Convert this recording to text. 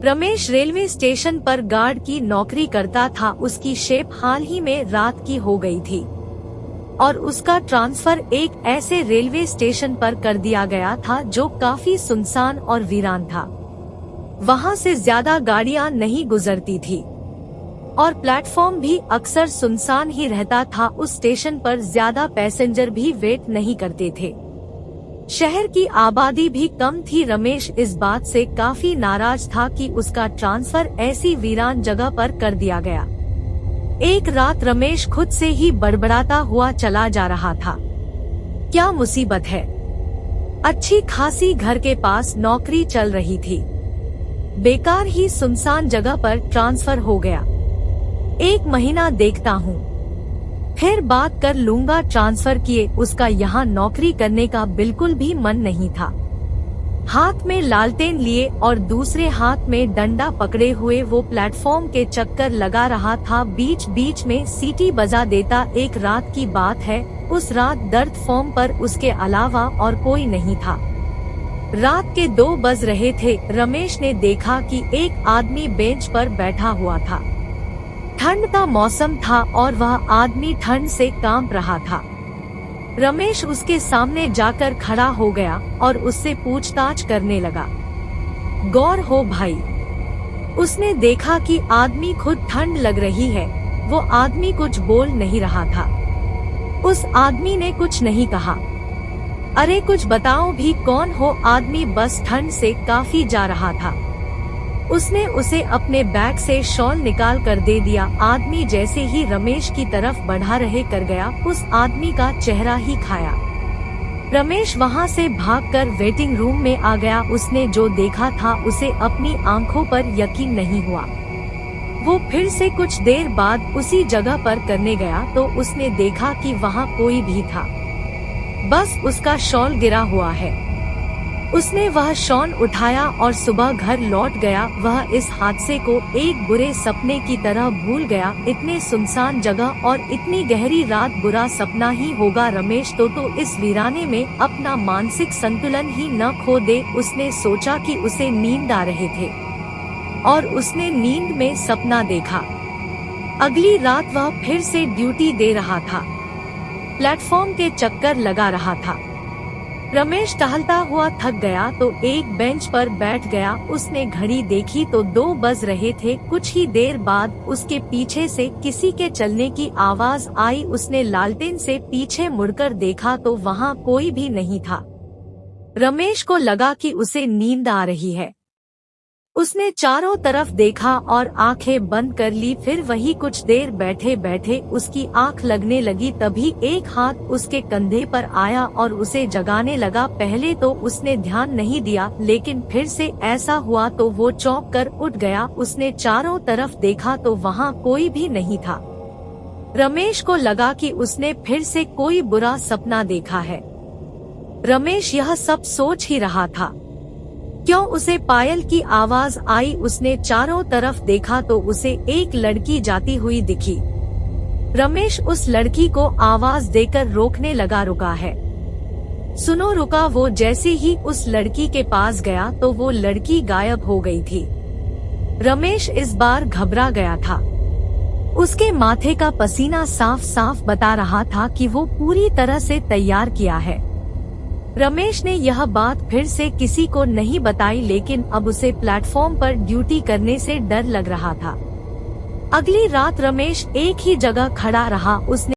Ramesh railway station पर guard की नौकरी करता था। उसकी शेप हाल ही में रात की हो गई थी और उसका ट्रांसफर एक ऐसे रेलवे स्टेशन पर कर दिया गया था जो काफी सुनसान और वीरान था। वहां से ज्यादा गाड़ियां नहीं गुजरती थी और प्लेटफॉर्म भी अक्सर सुनसान ही रहता था। उस स्टेशन पर ज्यादा पैसेंजर भी वेट नहीं करते थे। शहर की आबादी भी कम थी। रमेश इस बात से काफी नाराज था कि उसका ट्रांसफर ऐसी वीरान जगह पर कर दिया गया। एक रात रमेश खुद से ही बड़बड़ाता हुआ चला जा रहा था। क्या मुसीबत है, अच्छी खासी घर के पास नौकरी चल रही थी, बेकार ही सुनसान जगह पर ट्रांसफर हो गया। 1 महीना देखता हूँ, फिर बात कर लूंगा। ट्रांसफर किए उसका यहाँ नौकरी करने का बिल्कुल भी मन नहीं था। हाथ में लालटेन लिए और दूसरे हाथ में डंडा पकड़े हुए वो प्लेटफॉर्म के चक्कर लगा रहा था। बीच बीच में सीटी बजा देता। एक रात की बात है, उस रात दर्द फॉर्म पर उसके अलावा और कोई नहीं था। रात के 2 बज रहे थे। रमेश ने देखा कि एक आदमी बेंच पर बैठा हुआ था। ठंड का मौसम था और वह आदमी ठंड से कांप रहा था। रमेश उसके सामने जाकर खड़ा हो गया और उससे पूछताछ करने लगा। गौर हो भाई। उसने देखा कि आदमी खुद ठंड लग रही है। वो आदमी कुछ बोल नहीं रहा था। उस आदमी ने कुछ नहीं कहा। अरे कुछ बताओ भी, कौन हो? आदमी बस ठंड से काफी जा रहा था। उसने उसे अपने बैग से शॉल निकाल कर दे दिया। आदमी जैसे ही रमेश की तरफ बढ़ा रहे कर गया, उस आदमी का चेहरा ही खाया। रमेश वहां से भागकर वेटिंग रूम में आ गया। उसने जो देखा था उसे अपनी आंखों पर यकीन नहीं हुआ। वो फिर से कुछ देर बाद उसी जगह पर करने गया तो उसने देखा कि वहां कोई भी था, बस उसका शॉल गिरा हुआ है। उसने वह शॉल उठाया और सुबह घर लौट गया। वह इस हादसे को एक बुरे सपने की तरह भूल गया। इतने सुनसान जगह और इतनी गहरी रात, बुरा सपना ही होगा। रमेश तो इस वीराने में अपना मानसिक संतुलन ही न खो दे। उसने सोचा कि उसे नींद आ रहे थे और उसने नींद में सपना देखा। अगली रात वह फिर से ड्यूटी दे रहा था, प्लेटफॉर्म के चक्कर लगा रहा था। रमेश टहलता हुआ थक गया तो एक बेंच पर बैठ गया। उसने घड़ी देखी तो 2 बज रहे थे। कुछ ही देर बाद उसके पीछे से किसी के चलने की आवाज आई। उसने लालटेन से पीछे मुड़कर देखा तो वहां कोई भी नहीं था। रमेश को लगा कि उसे नींद आ रही है। उसने चारों तरफ देखा और आंखें बंद कर ली। फिर वही कुछ देर बैठे बैठे उसकी आंख लगने लगी। तभी एक हाथ उसके कंधे पर आया और उसे जगाने लगा। पहले तो उसने ध्यान नहीं दिया, लेकिन फिर से ऐसा हुआ तो वो चौंक कर उठ गया। उसने चारों तरफ देखा तो वहां कोई भी नहीं था। रमेश को लगा कि उसने फिर से कोई बुरा सपना देखा है। रमेश यह सब सोच ही रहा था, क्यों उसे पायल की आवाज आई। उसने चारों तरफ देखा तो उसे एक लड़की जाती हुई दिखी। रमेश उस लड़की को आवाज देकर रोकने लगा। रुका है, सुनो रुका। वो जैसे ही उस लड़की के पास गया तो वो लड़की गायब हो गई थी। रमेश इस बार घबरा गया था। उसके माथे का पसीना साफ साफ बता रहा था कि वो पूरी तरह से तैयार किया है। रमेश ने यह बात फिर से किसी को नहीं बताई, लेकिन अब उसे प्लेटफॉर्म पर ड्यूटी करने से डर लग रहा था। अगली रात रमेश एक ही जगह खड़ा रहा। उसने